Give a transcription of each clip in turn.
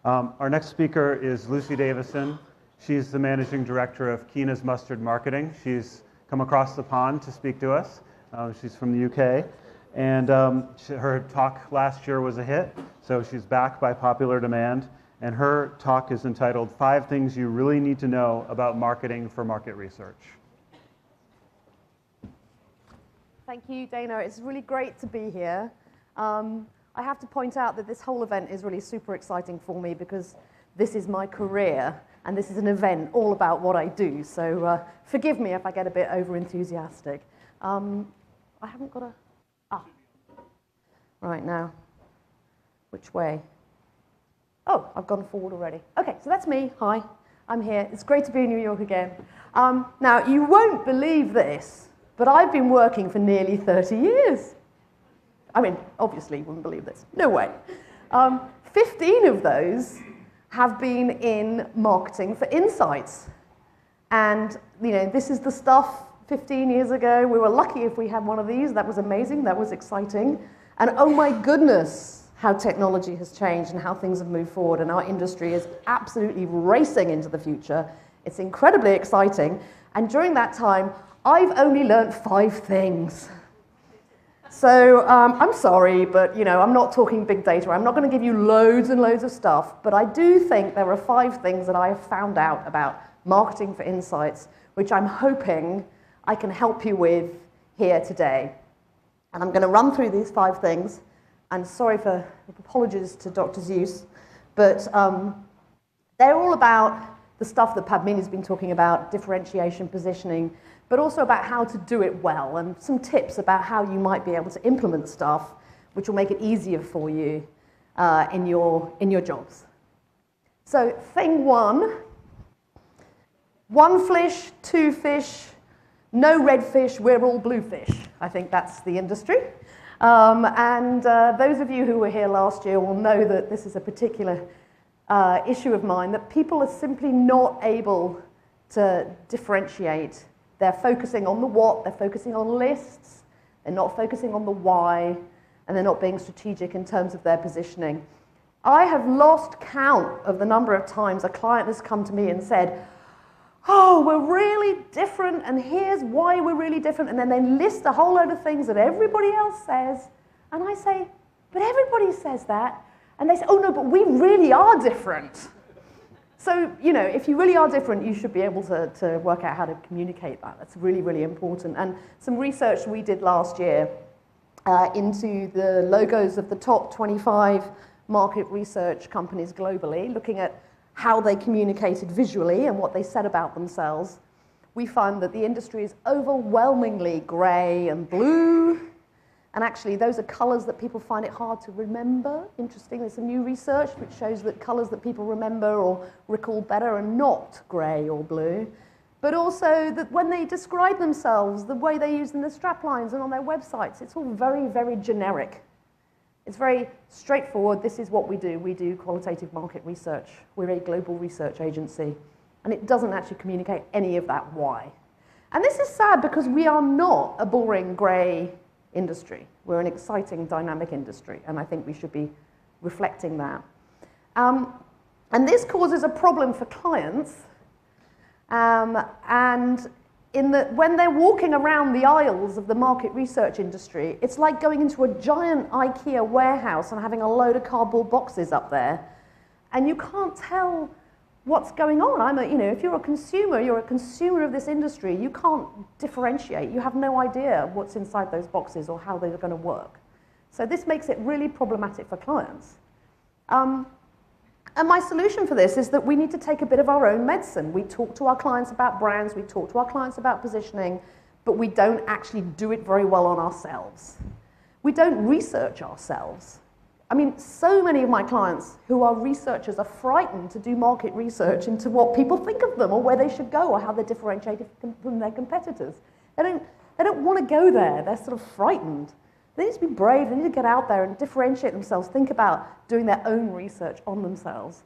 Our next speaker is Lucy Davison. She's the managing director of Keena's Mustard Marketing. She's come across the pond to speak to us. She's from the UK. And her talk last year was a hit, so she's back by popular demand. And her talk is entitled 5 Things You Really Need to Know About Marketing for Market Research. Thank you, Dana. It's really great to be here. I have to point out that this whole event is really super exciting for me because this is my career and this is an event all about what I do. So forgive me if I get a bit over-enthusiastic. I haven't got a... Right now. Which way? Oh, I've gone forward already. Okay, so that's me. Hi, I'm here. It's great to be in New York again. Now, you won't believe this, but I've been working for nearly 30 years. I mean, obviously, you wouldn't believe this. No way. 15 of those have been in marketing for insights. And, you know, this is the stuff 15 years ago. We were lucky if we had one of these. That was amazing. That was exciting. And oh my goodness, how technology has changed and how things have moved forward. And our industry is absolutely racing into the future. It's incredibly exciting. And during that time, I've only learned 5 things. So I'm sorry, but you know, I'm not talking big data. I'm not going to give you loads and loads of stuff, but I do think there are 5 things that I have found out about marketing for insights, which I'm hoping I can help you with here today. And I'm going to run through these 5 things. And sorry for apologies to Dr. Zeus, but they're all about the stuff that Padmini's been talking about, differentiation, positioning, but also about how to do it well, and some tips about how you might be able to implement stuff which will make it easier for you in your jobs. So thing 1, 1 fish, 2 fish, no red fish, we're all blue fish. I think that's the industry. Those of you who were here last year will know that this is a particular issue of mine, that people are simply not able to differentiate. They're focusing on the what, they're focusing on lists, they're not focusing on the why, and they're not being strategic in terms of their positioning. I have lost count of the number of times a client has come to me and said, oh, we're really different, and here's why we're really different, and then they list a whole load of things that everybody else says, and I say, but everybody says that, and they say, oh no, but we really are different. So, you know, if you really are different, you should be able to work out how to communicate that. That's really, really important. And some research we did last year into the logos of the top 25 market research companies globally, looking at how they communicated visually and what they said about themselves, we found that the industry is overwhelmingly grey and blue. And actually, those are colours that people find it hard to remember. Interesting, there's some new research which shows that colours that people remember or recall better are not grey or blue. But also that when they describe themselves, the way they use in the straplines and on their websites, it's all very, very generic. It's very straightforward. This is what we do. We do qualitative market research. We're a global research agency. And it doesn't actually communicate any of that why. And this is sad because we are not a boring grey industry. We're an exciting, dynamic industry, and I think we should be reflecting that. And this causes a problem for clients, and in that when they're walking around the aisles of the market research industry, it's like going into a giant IKEA warehouse and having a load of cardboard boxes up there, and you can't tell what's going on. If you're a consumer of this industry, you can't differentiate. You have no idea what's inside those boxes or how they're going to work. So this makes it really problematic for clients. And my solution for this is that we need to take a bit of our own medicine. We talk to our clients about brands, we talk to our clients about positioning, but we don't actually do it very well on ourselves. We don't research ourselves. I mean, so many of my clients who are researchers are frightened to do market research into what people think of them or where they should go or how they're differentiated from their competitors. They don't want to go there. They're sort of frightened. They need to be brave. They need to get out there and differentiate themselves, think about doing their own research on themselves,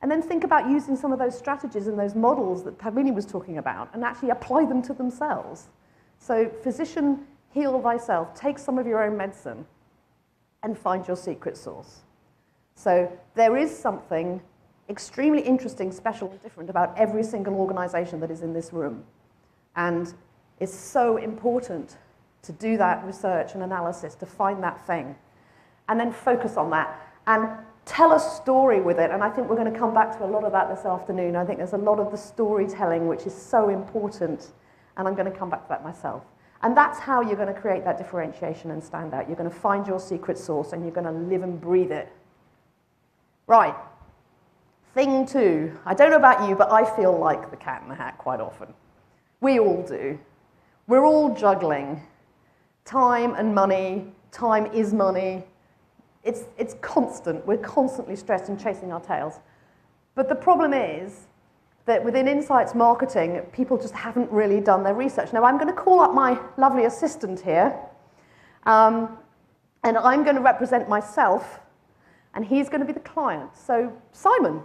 and then think about using some of those strategies and those models that Padmini was talking about and actually apply them to themselves. So physician, heal thyself. Take some of your own medicine and find your secret sauce. So there is something extremely interesting, special, and different about every single organization that is in this room. And it's so important to do that research and analysis, to find that thing, and then focus on that, and tell a story with it. And I think we're going to come back to a lot of that this afternoon. I think there's a lot of the storytelling which is so important, and I'm going to come back to that myself. And that's how you're going to create that differentiation and stand out. You're going to find your secret sauce, and you're going to live and breathe it. Right. Thing two. I don't know about you, but I feel like the cat in the hat quite often. We all do. We're all juggling. Time and money. Time is money. It's constant. We're constantly stressed and chasing our tails. But the problem is that within insights marketing, people just haven't really done their research. Now, I'm going to call up my lovely assistant here, and I'm going to represent myself, and he's going to be the client. So, Simon.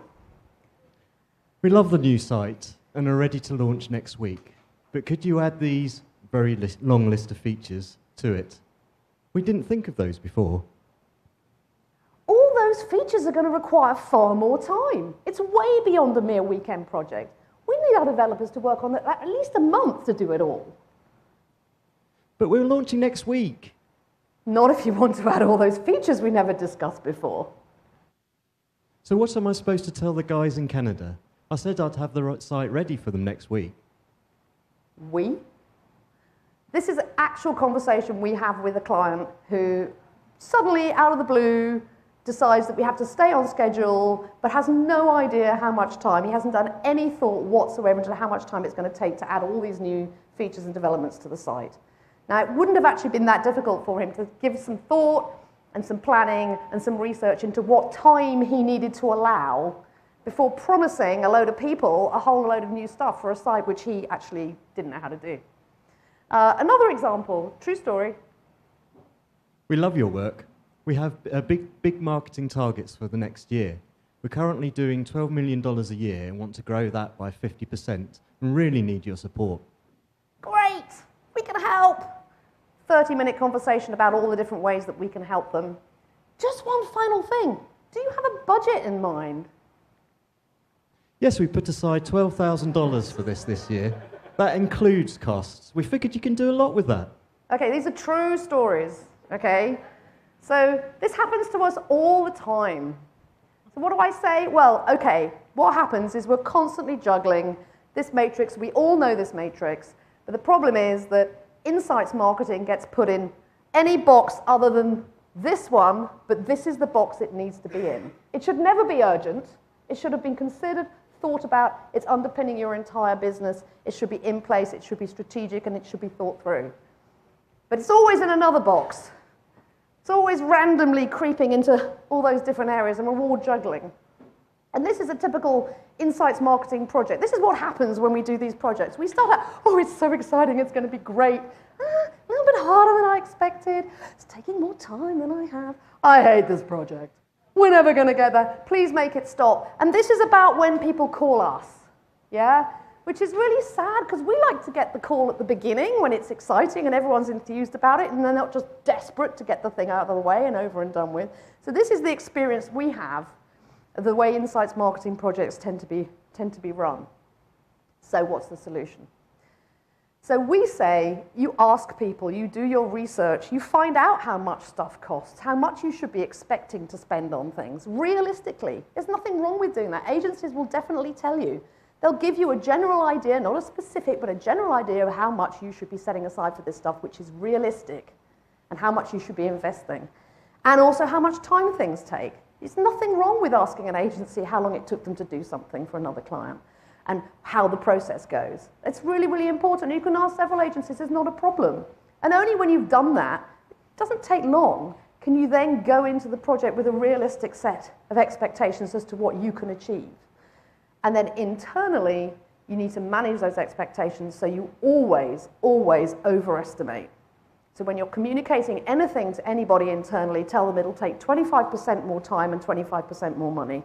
We love the new site and are ready to launch next week. But could you add these very long list of features to it? We didn't think of those before. All those features are going to require far more time. It's way beyond a mere weekend project. We need our developers to work on it at least a month to do it all. But we're launching next week. Not if you want to add all those features we never discussed before. So what am I supposed to tell the guys in Canada? I said I'd have the site ready for them next week. We? This is an actual conversation we have with a client who suddenly, out of the blue, decides that we have to stay on schedule, but has no idea how much time. He hasn't done any thought whatsoever into how much time it's going to take to add all these new features and developments to the site. Now, it wouldn't have actually been that difficult for him to give some thought and some planning and some research into what time he needed to allow before promising a load of people a whole load of new stuff for a site which he actually didn't know how to do. Another example, true story. We love your work. We have big marketing targets for the next year. We're currently doing $12 million a year and want to grow that by 50% and really need your support. Great, we can help. 30-minute conversation about all the different ways that we can help them. Just one final thing. Do you have a budget in mind? Yes, we put aside $12,000 for this year. That includes costs. We figured you can do a lot with that. Okay, these are true stories, okay? So this happens to us all the time. So what do I say? Well, okay, what happens is we're constantly juggling this matrix. We all know this matrix. But the problem is that insights marketing gets put in any box other than this one, but this is the box it needs to be in. It should never be urgent. It should have been considered, thought about. It's underpinning your entire business. It should be in place. It should be strategic, and it should be thought through. But it's always in another box. It's always randomly creeping into all those different areas, and we're all juggling. And this is a typical insights marketing project. This is what happens when we do these projects. We start out, oh, it's so exciting, it's going to be great. A little bit harder than I expected. It's taking more time than I have. I hate this project. We're never going to get there. Please make it stop. And this is about when people call us, yeah? Which is really sad, because we like to get the call at the beginning when it's exciting and everyone's enthused about it, and they're not just desperate to get the thing out of the way and over and done with. So this is the experience we have of the way insights marketing projects tend to be run. So what's the solution? So we say, you ask people, you do your research, you find out how much stuff costs, how much you should be expecting to spend on things, realistically. There's nothing wrong with doing that. Agencies will definitely tell you. They'll give you a general idea, not a specific, but a general idea of how much you should be setting aside for this stuff, which is realistic, and how much you should be investing, and also how much time things take. There's nothing wrong with asking an agency how long it took them to do something for another client, and how the process goes. It's really, really important. You can ask several agencies, it's not a problem. And only when you've done that, it doesn't take long, can you then go into the project with a realistic set of expectations as to what you can achieve. And then internally, you need to manage those expectations so you always, always overestimate. So when you're communicating anything to anybody internally, tell them it'll take 25% more time and 25% more money.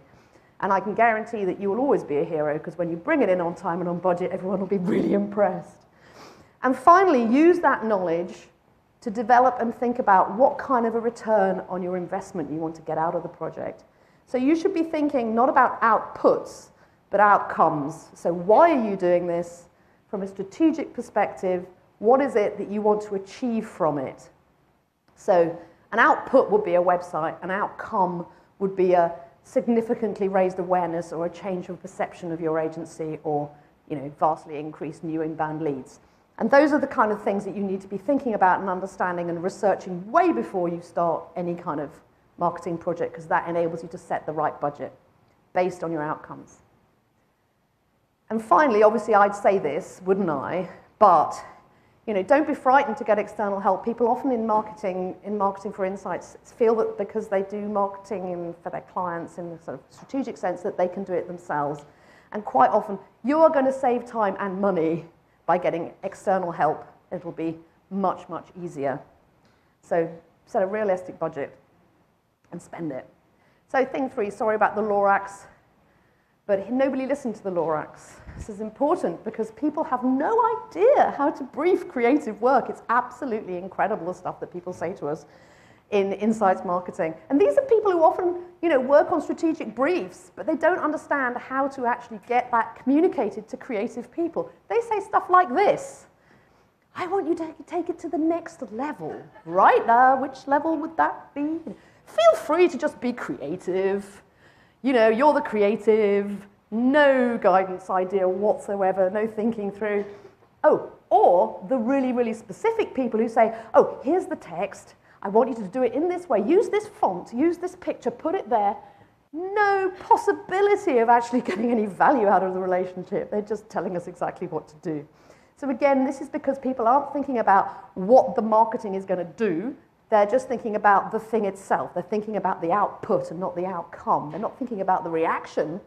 And I can guarantee that you will always be a hero, because when you bring it in on time and on budget, everyone will be really impressed. And finally, use that knowledge to develop and think about what kind of a return on your investment you want to get out of the project. So you should be thinking not about outputs, but outcomes. So why are you doing this? From a strategic perspective, what is it that you want to achieve from it? So an output would be a website, an outcome would be a significantly raised awareness or a change of perception of your agency, or vastly increased new inbound leads. And those are the kind of things that you need to be thinking about and understanding and researching way before you start any kind of marketing project, because that enables you to set the right budget based on your outcomes. And finally, obviously I'd say this, wouldn't I? But don't be frightened to get external help. People often in marketing for insights feel that because they do marketing for their clients in a sort of strategic sense that they can do it themselves. And quite often, you are going to save time and money by getting external help. It'll be much, much easier. So set a realistic budget and spend it. So thing 3, sorry about the Lorax, but nobody listened to the Lorax. This is important because people have no idea how to brief creative work. It's absolutely incredible, the stuff that people say to us in insights marketing. And these are people who often, work on strategic briefs, but they don't understand how to actually get that communicated to creative people. They say stuff like this: I want you to take it to the next level. Right? Which level would that be? Feel free to just be creative. You're the creative. No guidance idea whatsoever, no thinking through. Oh, or the really, really specific people who say, oh, here's the text. I want you to do it in this way. Use this font, use this picture, put it there. No possibility of actually getting any value out of the relationship. They're just telling us exactly what to do. So again, this is because people aren't thinking about what the marketing is going to do. They're just thinking about the thing itself. They're thinking about the output and not the outcome. They're not thinking about the reaction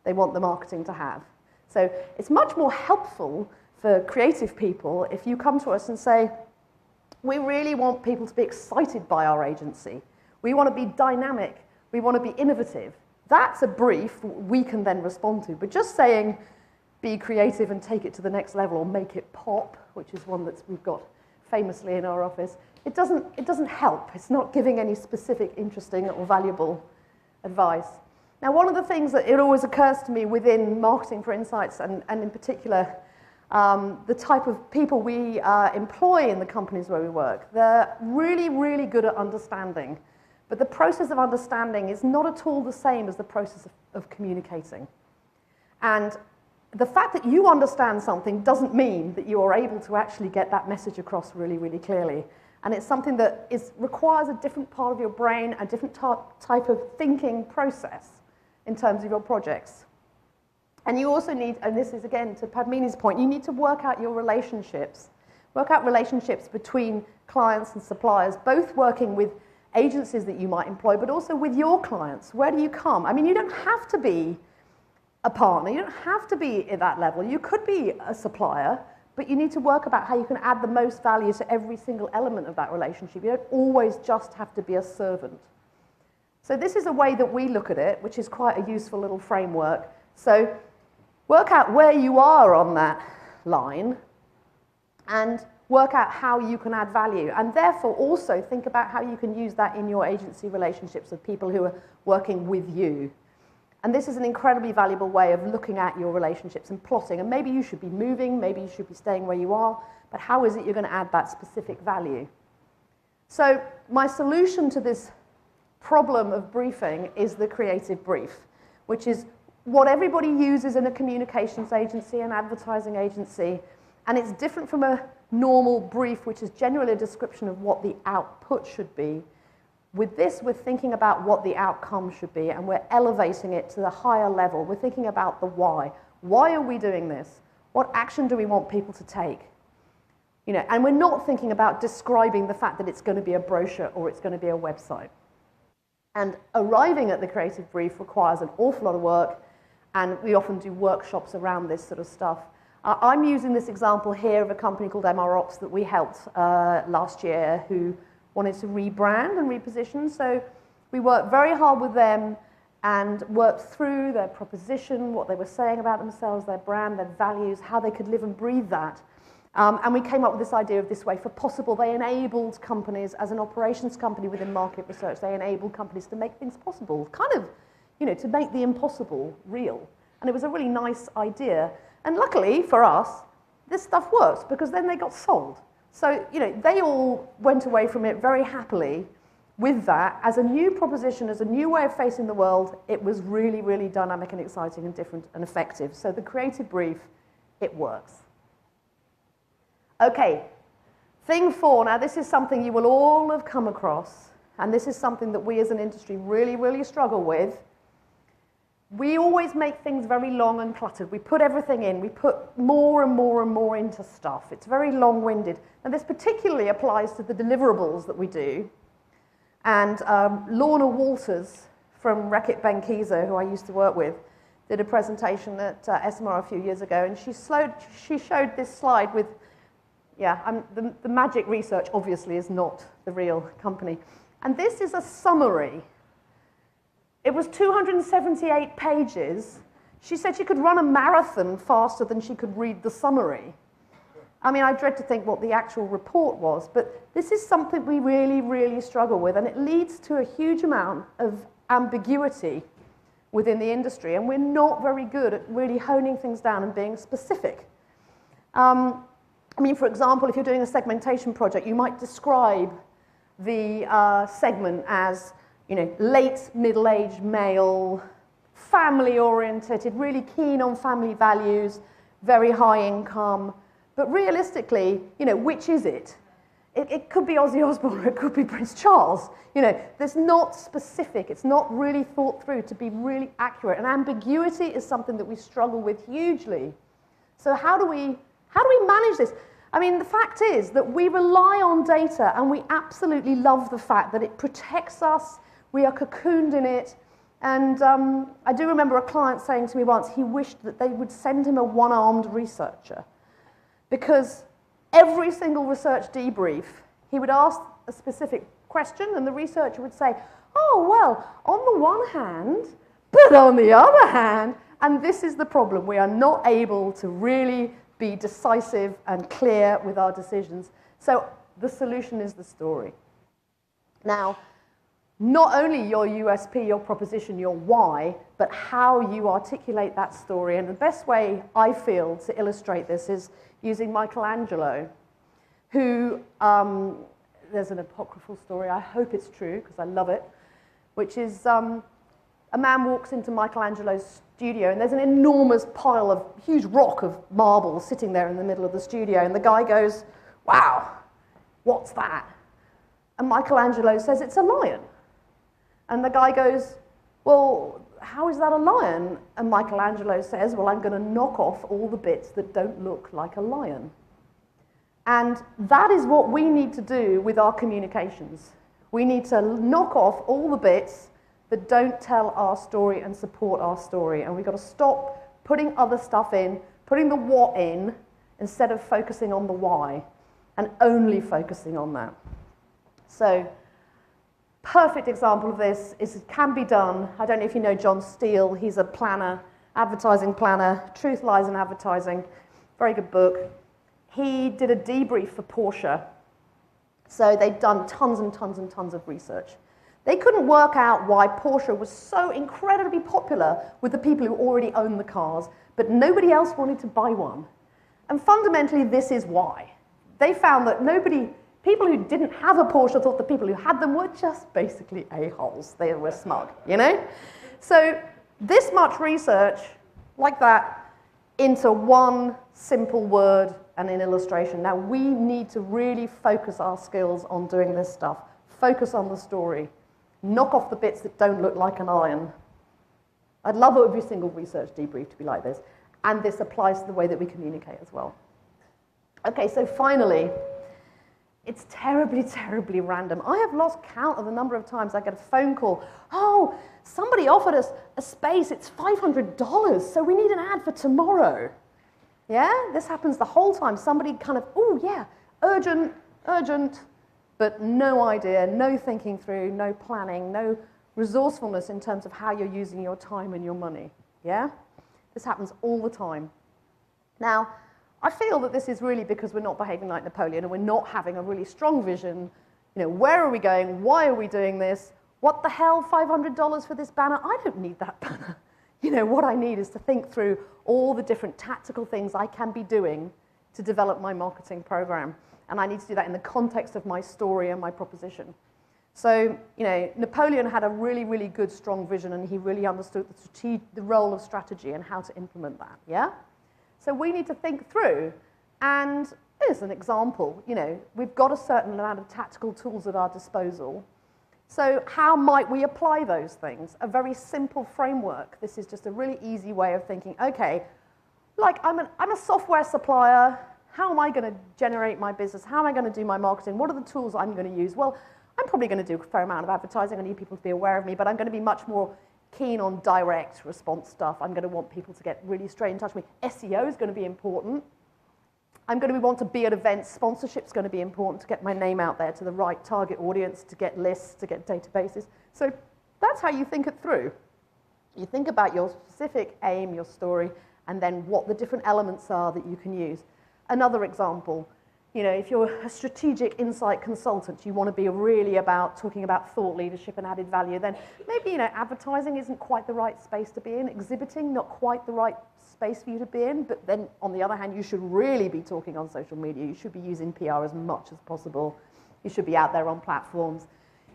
they want the marketing to have. So it's much more helpful for creative people if you come to us and say, we really want people to be excited by our agency. We want to be dynamic. We want to be innovative. That's a brief we can then respond to. But just saying, be creative and take it to the next level, or make it pop, which is one that we've got famously in our office, it doesn't help. It's not giving any specific, interesting, or valuable advice. Now, one of the things that it always occurs to me within marketing for insights, and in particular, the type of people we employ in the companies where we work, they're really, really good at understanding. But the process of understanding is not at all the same as the process of communicating. And the fact that you understand something doesn't mean that you are able to actually get that message across really, really clearly. And it's something that requires a different part of your brain, a different type of thinking process in terms of your projects. And you also need, and this is again to Padmini's point, you need to work out your relationships. Work out relationships between clients and suppliers, both working with agencies that you might employ, but also with your clients. Where do you come? I mean, you don't have to be a partner. You don't have to be at that level. You could be a supplier, but you need to work about how you can add the most value to every single element of that relationship. You don't always just have to be a servant. So this is a way that we look at it, which is quite a useful little framework. So work out where you are on that line and work out how you can add value. And therefore also think about how you can use that in your agency relationships with people who are working with you. And this is an incredibly valuable way of looking at your relationships and plotting. And maybe you should be moving, maybe you should be staying where you are, but how is it you're going to add that specific value? So my solution to this problem of briefing is the creative brief, which is what everybody uses in a communications agency, an advertising agency, and it's different from a normal brief, which is generally a description of what the output should be. With this, we're thinking about what the outcome should be, and we're elevating it to the higher level. We're thinking about the why. Why are we doing this? What action do we want people to take? And we're not thinking about describing the fact that it's going to be a brochure or it's going to be a website. And arriving at the creative brief requires an awful lot of work, and we often do workshops around this sort of stuff. I'm using this example here of a company called MR Ops that we helped last year, who wanted to rebrand and reposition. So we worked very hard with them and worked through their proposition, what they were saying about themselves, their brand, their values, how they could live and breathe that. And we came up with this idea of this way for possible. They enabled companies, as an operations company within market research, they enabled companies to make things possible. Kind of to make the impossible real. And it was a really nice idea. And luckily for us, this stuff works because then they got sold. So, they all went away from it very happily with that as a new proposition, as a new way of facing the world. It was really, really dynamic and exciting and different and effective. So the creative brief, it works. Okay, thing 4. Now, this is something you will all have come across, and this is something that we as an industry really, really struggle with. We always make things very long and cluttered. We put everything in. We put more and more and more into stuff. It's very long-winded. And this particularly applies to the deliverables that we do. And Lorna Walters from Reckitt Benckiser, who I used to work with, did a presentation at SMR a few years ago. And she showed this slide with, the Magic Research obviously is not the real company. And this is a summary. It was 278 pages. She said she could run a marathon faster than she could read the summary. I mean, I dread to think what the actual report was, but this is something we really, really struggle with, and it leads to a huge amount of ambiguity within the industry, and we're not very good at really honing things down and being specific. I mean, for example, if you're doing a segmentation project, you might describe the segment as late middle-aged male, family-oriented, really keen on family values, very high income. But realistically, which is it? It could be Ozzy Osbourne, or it could be Prince Charles. There's not specific. It's not really thought through to be really accurate. And ambiguity is something that we struggle with hugely. So how do we manage this? I mean, the fact is that we rely on data, and we absolutely love the fact that it protects us. We are cocooned in it. And I do remember a client saying to me once he wished that they would send him a one-armed researcher, because every single research debrief, he would ask a specific question, and the researcher would say, oh, well, on the one hand, but on the other hand, and this is the problem. We are not able to really be decisive and clear with our decisions. So the solution is the story. Now, not only your USP, your proposition, your why, but how you articulate that story. And the best way, I feel, to illustrate this is using Michelangelo, who, there's an apocryphal story, I hope it's true, because I love it, which is a man walks into Michelangelo's studio, and there's an enormous pile of huge rock of marble sitting there in the middle of the studio, and the guy goes, wow, what's that? And Michelangelo says, it's a lion. And the guy goes, well, how is that a lion? And Michelangelo says, well, I'm going to knock off all the bits that don't look like a lion. And that is what we need to do with our communications. We need to knock off all the bits that don't tell our story and support our story. And we've got to stop putting other stuff in, putting the what in, instead of focusing on the why, and only focusing on that. So, perfect example of this is it can be done. I don't know if you know John Steele. He's a planner, advertising planner, Truth, Lies, and Advertising. Very good book. He did a debrief for Porsche. So they'd done tons and tons and tons of research. They couldn't work out why Porsche was so incredibly popular with the people who already owned the cars, but nobody else wanted to buy one. And fundamentally, this is why. They found that people who didn't have a Porsche thought the people who had them were just basically a-holes. They were smug, So this much research, like that, into one simple word and an illustration. Now, we need to really focus our skills on doing this stuff. Focus on the story. Knock off the bits that don't look like an iron. I'd love every single research debrief to be like this. And this applies to the way that we communicate as well. Okay, so finally, it's terribly, terribly random. I have lost count of the number of times I get a phone call. Oh, somebody offered us a space. It's $500, so we need an ad for tomorrow. Yeah, this happens the whole time. Somebody kind of, oh, yeah, urgent, urgent, but no idea, no thinking through, no planning, no resourcefulness in terms of how you're using your time and your money. Yeah? This happens all the time. Now, I feel that this is really because we're not behaving like Napoleon and we're not having a really strong vision. Where are we going? Why are we doing this? what the hell, $500 for this banner? I don't need that banner. You know, what I need is to think through all the different tactical things I can be doing to develop my marketing program. And I need to do that in the context of my story and my proposition. So, you know, Napoleon had a really, really good, strong vision, and he really understood the role of strategy and how to implement that, yeah? So we need to think through, and as an example, you know, we've got a certain amount of tactical tools at our disposal. So how might we apply those things? A very simple framework. This is just a really easy way of thinking, okay, like I'm a software supplier. How am I going to generate my business? How am I going to do my marketing? What are the tools I'm going to use? Well, I'm probably going to do a fair amount of advertising. I need people to be aware of me, but I'm going to be much more keen on direct response stuff. I'm going to want people to get really straight in touch with me. SEO is going to be important. I'm going to want to be at events. Sponsorship is going to be important to get my name out there to the right target audience, to get lists, to get databases. So that's how you think it through. You think about your specific aim, your story, and then what the different elements are that you can use. Another example, you know, if you're a strategic insight consultant, you want to be really about talking about thought leadership and added value, then maybe, you know, advertising isn't quite the right space to be in, exhibiting not quite the right space for you to be in, but then on the other hand, you should really be talking on social media. You should be using PR as much as possible. You should be out there on platforms.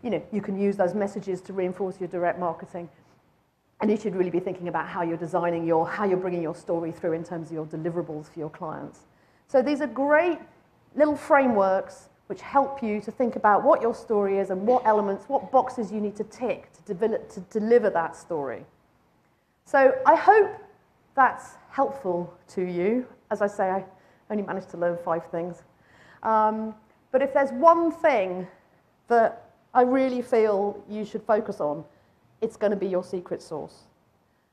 You know, you can use those messages to reinforce your direct marketing. And you should really be thinking about how you're designing how you're bringing your story through in terms of your deliverables for your clients. So these are great little frameworks which help you to think about what your story is and what elements, what boxes you need to tick to deliver that story. So I hope that's helpful to you. As I say, I only managed to learn 5 things. But if there's one thing that I really feel you should focus on, it's going to be your secret sauce.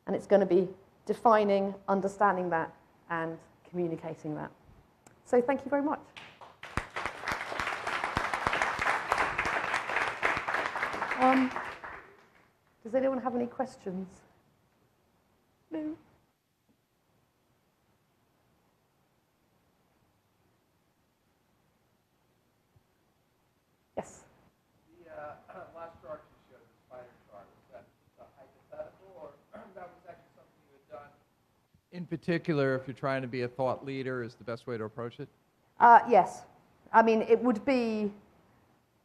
And it's going to be defining, understanding that, and communicating that. So thank you very much. Does anyone have any questions? No? Yes? The last chart you showed, the spider chart, was that hypothetical, or that was actually something you had done? In particular, if you're trying to be a thought leader, is the best way to approach it? Yes. I mean,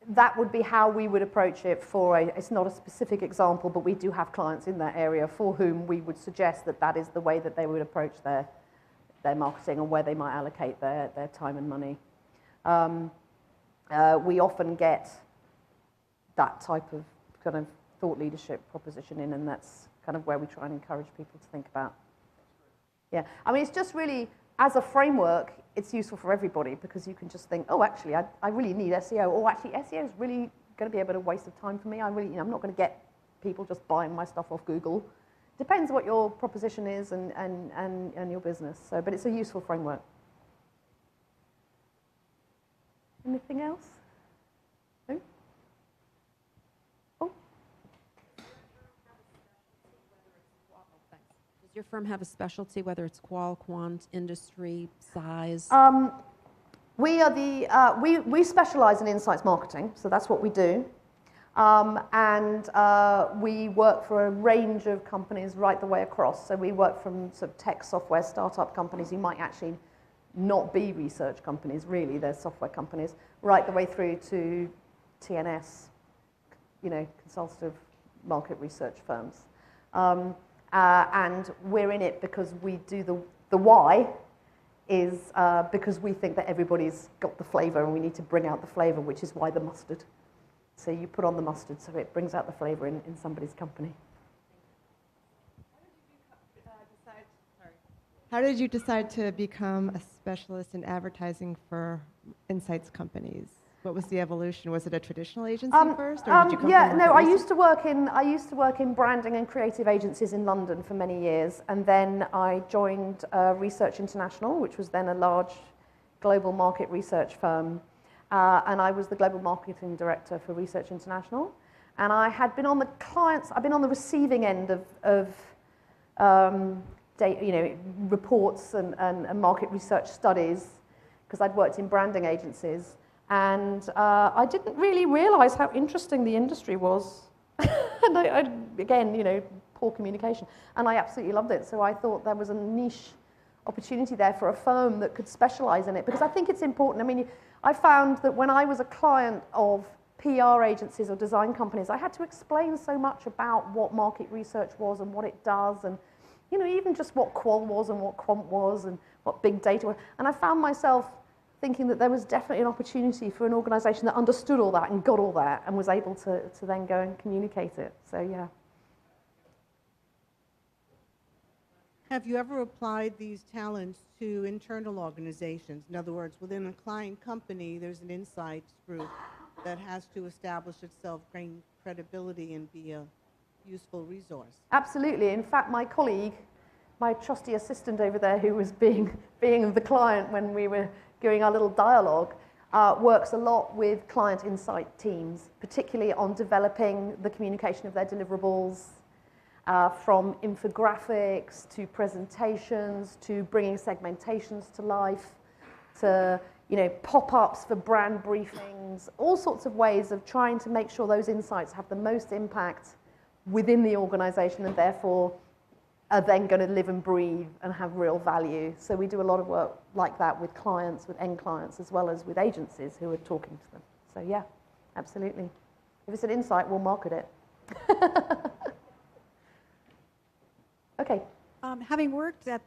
that would be how we would approach it it's not a specific example, but we do have clients in that area for whom we would suggest that that is the way that they would approach their marketing and where they might allocate their time and money. We often get that type of kind of thought leadership proposition in, and that's kind of where we try and encourage people to think about. Yeah, I mean, it's just really, as a framework, it's useful for everybody because you can just think, oh, actually, I really need SEO, or actually, SEO is really going to be a bit of a waste of time for me. I'm not going to get people just buying my stuff off Google. Depends what your proposition is and your business. So, but it's a useful framework. Anything else? No? Oh. Does your firm have a specialty, whether it's qual, quant, industry, size? We are we specialize in insights marketing, so that's what we do. And we work for a range of companies right the way across. So we work from sort of tech software startup companies who might actually not be research companies, really, they're software companies, right the way through to TNS, you know, consultative market research firms. And we're in it because we do the why is because we think that everybody's got the flavor and we need to bring out the flavor, which is why the mustard. So you put on the mustard so it brings out the flavor in somebody's company. How did you decide to become a specialist in advertising for insights companies? What was the evolution? Was it a traditional agency first, or did you come from I used to work in branding and creative agencies in London for many years, and then I joined Research International, which was then a large global market research firm, and I was the global marketing director for Research International, and I had been on the receiving end of reports and market research studies, because I'd worked in branding agencies. And I didn't really realize how interesting the industry was And again, poor communication. And I absolutely loved it. So I thought there was a niche opportunity there for a firm that could specialize in it, because I think it's important. I mean, I found that when I was a client of PR agencies or design companies, I had to explain so much about what market research was and what it does, and even just what qual was and what quant was and what big data was. And I found myself thinking that there was definitely an opportunity for an organization that understood all that and got all that and was able to then go and communicate it. So yeah. Have you ever applied these talents to internal organizations? In other words, within a client company, there's an insights group that has to establish itself, gain credibility, and be a useful resource. Absolutely. In fact, my colleague, my trusty assistant over there, who was being the client when we were doing our little dialogue, works a lot with client insight teams, particularly on developing the communication of their deliverables, from infographics to presentations to bringing segmentations to life, to pop-ups for brand briefings, all sorts of ways of trying to make sure those insights have the most impact within the organization and therefore are then going to live and breathe and have real value. So we do a lot of work like that with clients, with end clients, as well as with agencies who are talking to them. So yeah, absolutely. If it's an insight, we'll market it. Okay. Having worked on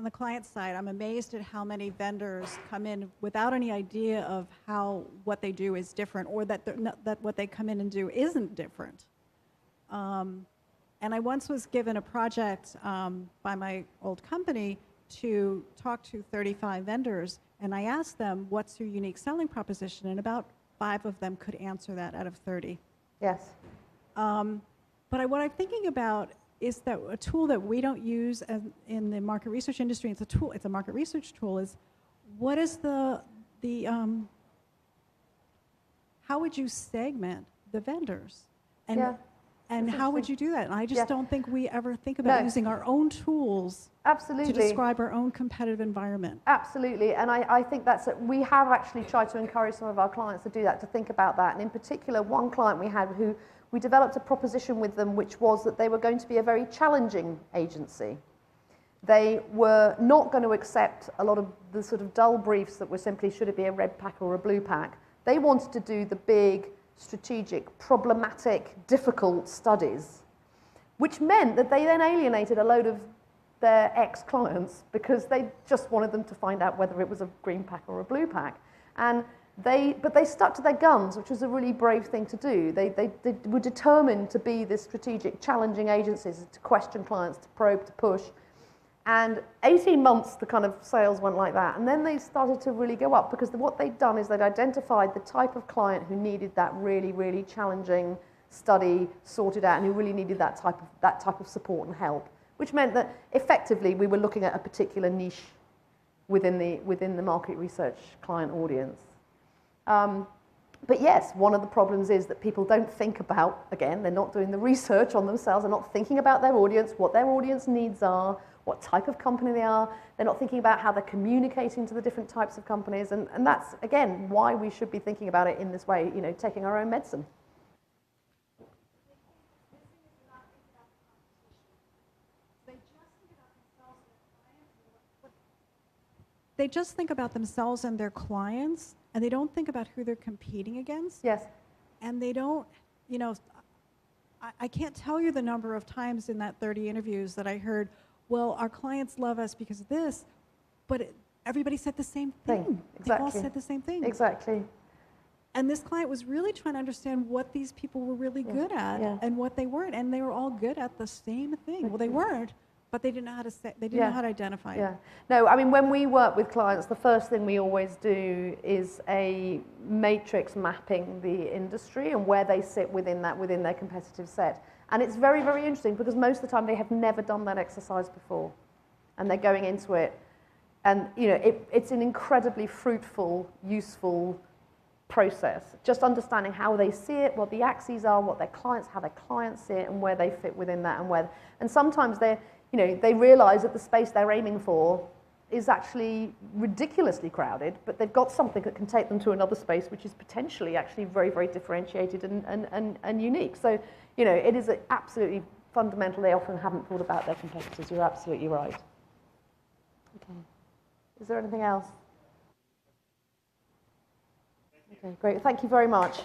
the client side, I'm amazed at how many vendors come in without any idea of how what they do is different, or that what they come in and do isn't different. And I once was given a project by my old company to talk to 35 vendors, and I asked them, what's your unique selling proposition? And about 5 of them could answer that out of 30. Yes. But what I'm thinking about is that a tool that we don't use in the market research industry, it's a market research tool, is what is how would you segment the vendors? And yeah. And how would you do that? And I just don't think we ever think about using our own tools to describe our own competitive environment. Absolutely, and I think we have actually tried to encourage some of our clients to do that, to think about that. And in particular, one client we had who we developed a proposition with them, which was that they were going to be a very challenging agency. They were not going to accept a lot of the sort of dull briefs that were simply, should it be a red pack or a blue pack? They wanted to do the big, strategic, problematic, difficult studies, which meant that they then alienated a load of their ex-clients because they just wanted them to find out whether it was a green pack or a blue pack. But they stuck to their guns, which was a really brave thing to do. They were determined to be this strategic, challenging agencies, to question clients, to probe, to push. And 18 months, the kind of sales went like that. And then they started to really go up, because what they'd done is they'd identified the type of client who needed that really, really challenging study sorted out, and who really needed that type of support and help, which meant that effectively we were looking at a particular niche within the market research client audience. But yes, one of the problems is that people don't think about, again, they're not doing the research on themselves, they're not thinking about their audience, what their audience needs are, what type of company they are. They're not thinking about how they're communicating to the different types of companies. And that's, again, why we should be thinking about it in this way, taking our own medicine. They just think about themselves and their clients, and they don't think about who they're competing against. Yes. And they don't, I can't tell you the number of times in that 30 interviews that I heard, well, our clients love us because of this, but everybody said the same thing. Exactly. They all said the same thing. Exactly. And this client was really trying to understand what these people were really good at and what they weren't, and they were all good at the same thing. Well, they weren't, but they didn't know how to say, they didn't know how to identify it. No, I mean, when we work with clients, the first thing we always do is a matrix mapping the industry and where they sit within their competitive set. And it's very, very interesting, because most of the time they have never done that exercise before, and they're going into it. And it's an incredibly fruitful, useful process. Just understanding how they see it, what the axes are, how their clients see it, and where they fit within that, and sometimes they realize that the space they're aiming for is actually ridiculously crowded, but they've got something that can take them to another space which is potentially actually very, very differentiated and unique. So, you know, it is absolutely fundamental. They often haven't thought about their competitors. You're absolutely right. Okay. Is there anything else? Okay, great. Thank you very much.